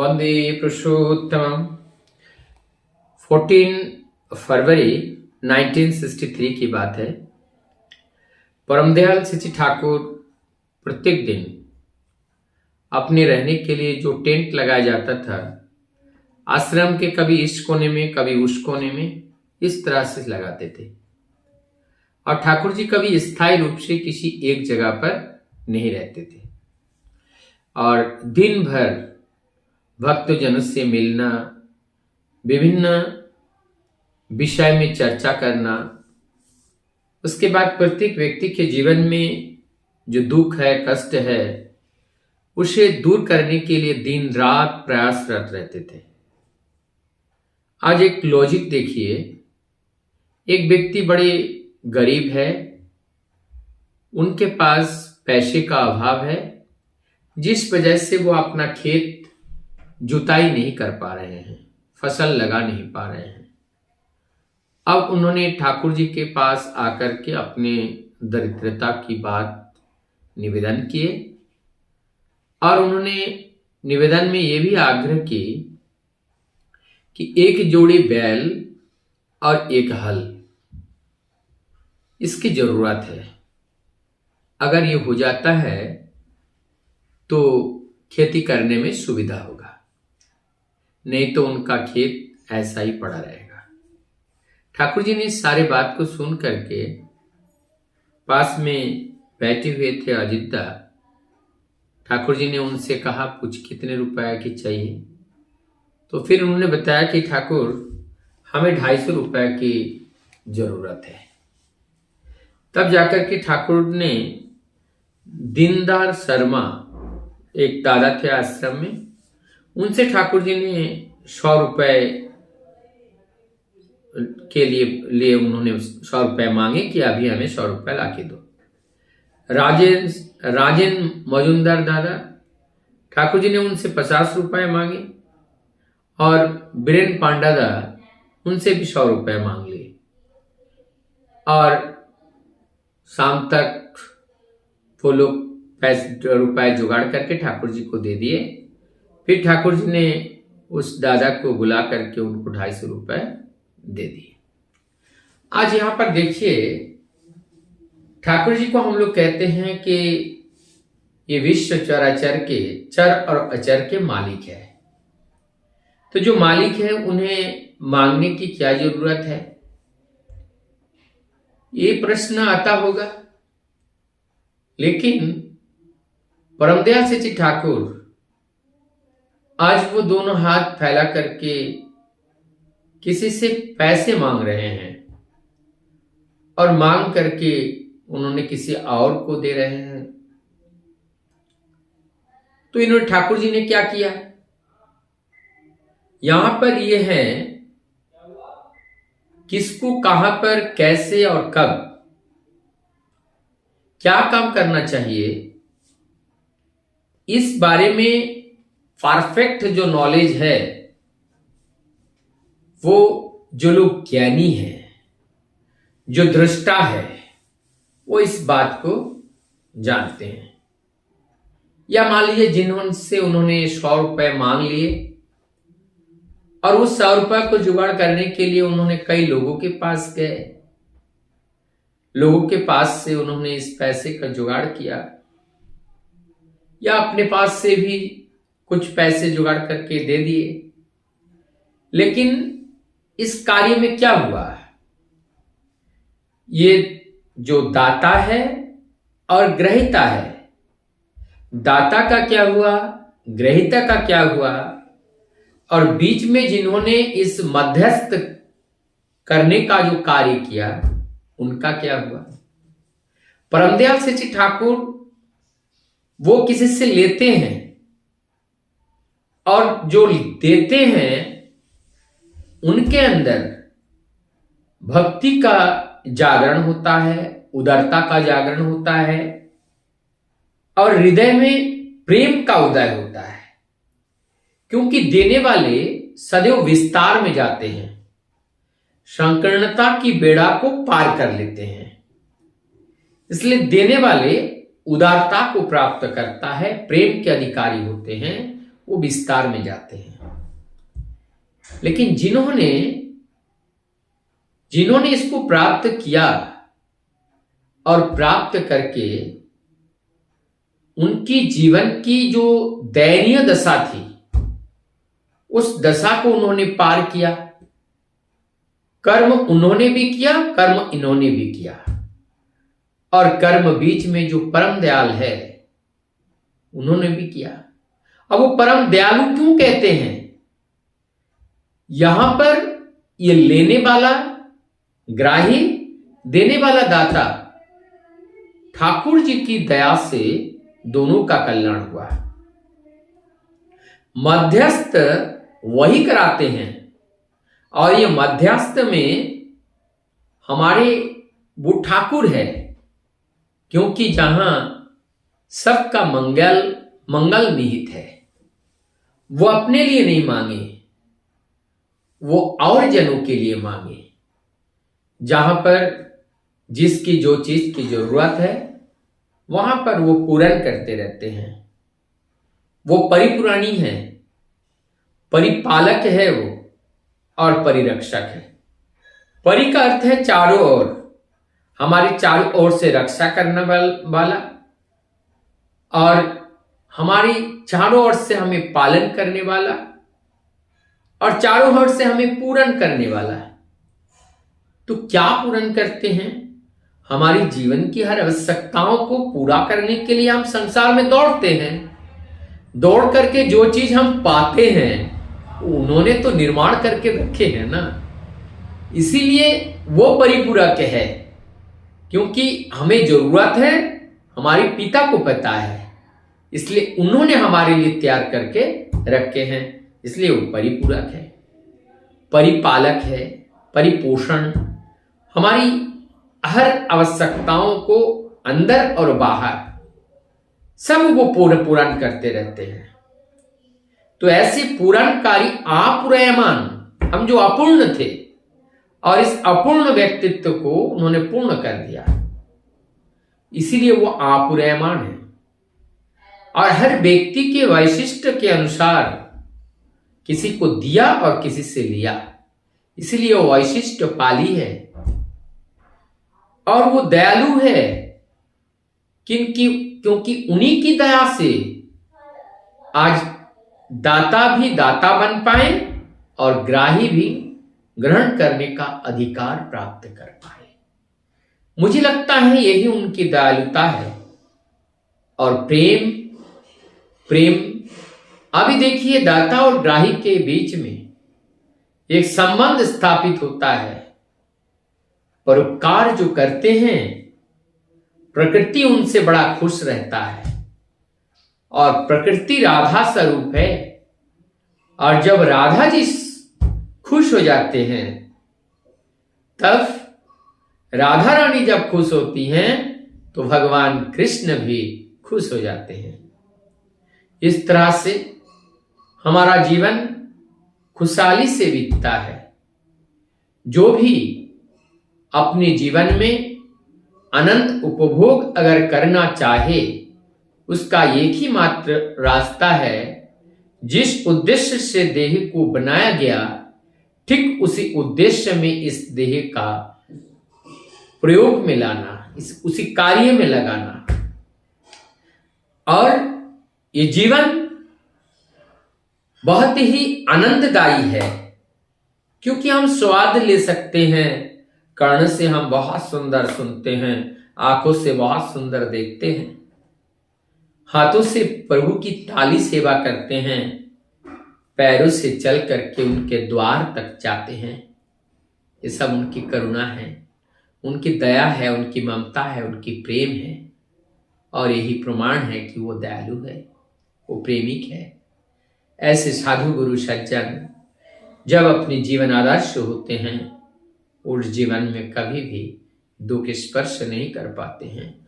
वंदे पुरुषोत्तम। 14 फरवरी 1963 की बात है। परमदयाल सिंह ठाकुर प्रत्येक दिन अपने रहने के लिए जो टेंट लगाया जाता था आश्रम के कभी इस कोने में कभी उस कोने में, इस तरह से लगाते थे। और ठाकुर जी कभी स्थायी रूप से किसी एक जगह पर नहीं रहते थे और दिन भर भक्तजनों से मिलना, विभिन्न विषय में चर्चा करना, उसके बाद प्रत्येक व्यक्ति के जीवन में जो दुख है, कष्ट है, उसे दूर करने के लिए दिन रात प्रयासरत रहते थे। आज एक लॉजिक देखिए, एक व्यक्ति बड़े गरीब है, उनके पास पैसे का अभाव है, जिस वजह से वो अपना खेत जुताई नहीं कर पा रहे हैं, फसल लगा नहीं पा रहे हैं। अब उन्होंने ठाकुर जी के पास आकर के अपने दरिद्रता की बात निवेदन किए और उन्होंने निवेदन में ये भी आग्रह की कि एक जोड़ी बैल और एक हल इसकी जरूरत है। अगर ये हो जाता है तो खेती करने में सुविधा होगा, नहीं तो उनका खेत ऐसा ही पड़ा रहेगा। ठाकुर जी ने इस सारे बात को सुन करके पास में बैठे हुए थे अजितदा, ठाकुर जी ने उनसे कहा कुछ कितने रुपए की चाहिए। तो फिर उन्होंने बताया कि ठाकुर हमें 250 रुपए की जरूरत है। तब जाकर के ठाकुर ने दीनदार शर्मा एक दादा थे आश्रम में, उनसे ठाकुर जी ने 100 रुपए के लिए उन्होंने 100 रुपए मांगे कि अभी हमें 100 रुपए ला के दो। राजेन मजुमदार दादा, ठाकुर जी ने उनसे 50 रुपए मांगे और बीरेन पांडा दादा, उनसे भी 100 रुपए मांग लिए और शाम तक वो लोग रुपए जुगाड़ करके ठाकुर जी को दे दिए। फिर ठाकुर जी ने उस दादा को बुला करके उनको 250 रुपए दे दिए। आज यहां पर देखिए, ठाकुर जी को हम लोग कहते हैं कि ये विश्व चराचर के चर और अचर के मालिक है। तो जो मालिक है उन्हें मांगने की क्या जरूरत है, ये प्रश्न आता होगा। लेकिन परमदयाल सिंह ठाकुर आज वो दोनों हाथ फैला करके किसी से पैसे मांग रहे हैं और मांग करके उन्होंने किसी और को दे रहे हैं। तो इन्होंने ठाकुर जी ने क्या किया, यहां पर यह है किसको कहां पर कैसे और कब क्या काम करना चाहिए, इस बारे में परफेक्ट जो नॉलेज है, वो जो लोग ज्ञानी है, जो दृष्टा है, वो इस बात को जानते हैं। या मान लीजिए जिन्होंने उन्होंने 100 रुपए मांग लिए और उस 100 रुपए को जुगाड़ करने के लिए उन्होंने कई लोगों के पास गए, लोगों के पास से उन्होंने इस पैसे का जुगाड़ किया, या अपने पास से भी कुछ पैसे जुगाड़ करके दे दिए। लेकिन इस कार्य में क्या हुआ, ये जो दाता है और ग्रहिता है, दाता का क्या हुआ, ग्रहिता का क्या हुआ, और बीच में जिन्होंने इस मध्यस्थ करने का जो कार्य किया उनका क्या हुआ। परमदयाल सिंह ठाकुर वो किसी से लेते हैं और जो देते हैं उनके अंदर भक्ति का जागरण होता है, उदारता का जागरण होता है और हृदय में प्रेम का उदय होता है। क्योंकि देने वाले सदैव विस्तार में जाते हैं, संकीर्णता की बेड़ा को पार कर लेते हैं। इसलिए देने वाले उदारता को प्राप्त करता है, प्रेम के अधिकारी होते हैं, वो विस्तार में जाते हैं। लेकिन जिन्होंने इसको प्राप्त किया और प्राप्त करके उनकी जीवन की जो दयनीय दशा थी, उस दशा को उन्होंने पार किया। कर्म उन्होंने भी किया, कर्म इन्होंने भी किया, और कर्म बीच में जो परम दयाल है उन्होंने भी किया। अब वो परम दयालु क्यों कहते हैं? यहां पर ये लेने वाला ग्राही, देने वाला दाता, ठाकुर जी की दया से दोनों का कल्याण हुआ। मध्यस्थ वही कराते हैं, और ये मध्यस्थ में हमारे वो ठाकुर है, क्योंकि जहां सबका मंगल निहित है। वो अपने लिए नहीं मांगे, वो और जनों के लिए मांगे। जहां पर जिसकी जो चीज की जरूरत है वहां पर वो पूर्ण करते रहते हैं। वो परिपुराणी है, परिपालक है वो, और परिरक्षक है। परि का अर्थ है चारों ओर, हमारी चारों ओर से रक्षा करने वाला, और हमारी चारों ओर से हमें पालन करने वाला, और चारों ओर से हमें पूर्ण करने वाला है। तो क्या पूर्ण करते हैं? हमारी जीवन की हर आवश्यकताओं को पूरा करने के लिए हम संसार में दौड़ते हैं। दौड़ करके जो चीज हम पाते हैं उन्होंने तो निर्माण करके रखे हैं ना, इसीलिए वो परिपूरक है। क्योंकि हमें जरूरत है, हमारे पिता को पता है, इसलिए उन्होंने हमारे लिए तैयार करके रखे हैं, इसलिए वो परिपूरक है, परिपालक है, परिपोषण, हमारी हर आवश्यकताओं को अंदर और बाहर सब वो पूर्ण करते रहते हैं। तो ऐसे पूर्णकारी अपूर्यमान, हम जो अपूर्ण थे और इस अपूर्ण व्यक्तित्व को उन्होंने पूर्ण कर दिया, इसीलिए वो अपूर्यमान है। और हर व्यक्ति के वैशिष्ट के अनुसार किसी को दिया और किसी से लिया, इसीलिए वो वैशिष्ट पाली है। और वो दयालु है क्योंकि उन्हीं की दया से आज दाता भी दाता बन पाए और ग्राही भी ग्रहण करने का अधिकार प्राप्त कर पाए। मुझे लगता है यही उनकी दयालुता है। और प्रेम अभी देखिए, दाता और ग्राही के बीच में एक संबंध स्थापित होता है। परोपकार जो करते हैं, प्रकृति उनसे बड़ा खुश रहता है, और प्रकृति राधा स्वरूप है। और जब राधा जी खुश हो जाते हैं, तब राधा रानी जब खुश होती हैं तो भगवान कृष्ण भी खुश हो जाते हैं। इस तरह से हमारा जीवन खुशहाली से बीतता है। जो भी अपने जीवन में अनंत उपभोग अगर करना चाहे, उसका एक ही मात्र रास्ता है, जिस उद्देश्य से देह को बनाया गया ठीक उसी उद्देश्य में इस देह का प्रयोग में लाना, उसी कार्य में लगाना। और ये जीवन बहुत ही आनंददायी है, क्योंकि हम स्वाद ले सकते हैं। कर्ण से हम बहुत सुंदर सुनते हैं, आंखों से बहुत सुंदर देखते हैं, हाथों से प्रभु की ताली सेवा करते हैं, पैरों से चल करके उनके द्वार तक जाते हैं। ये सब उनकी करुणा है, उनकी दया है, उनकी ममता है, उनकी प्रेम है। और यही प्रमाण है कि वो दयालु है, वो प्रेमिक है। ऐसे साधु गुरु सज्जन जब अपने जीवन आदर्श होते हैं, उस जीवन में कभी भी दुख स्पर्श नहीं कर पाते हैं।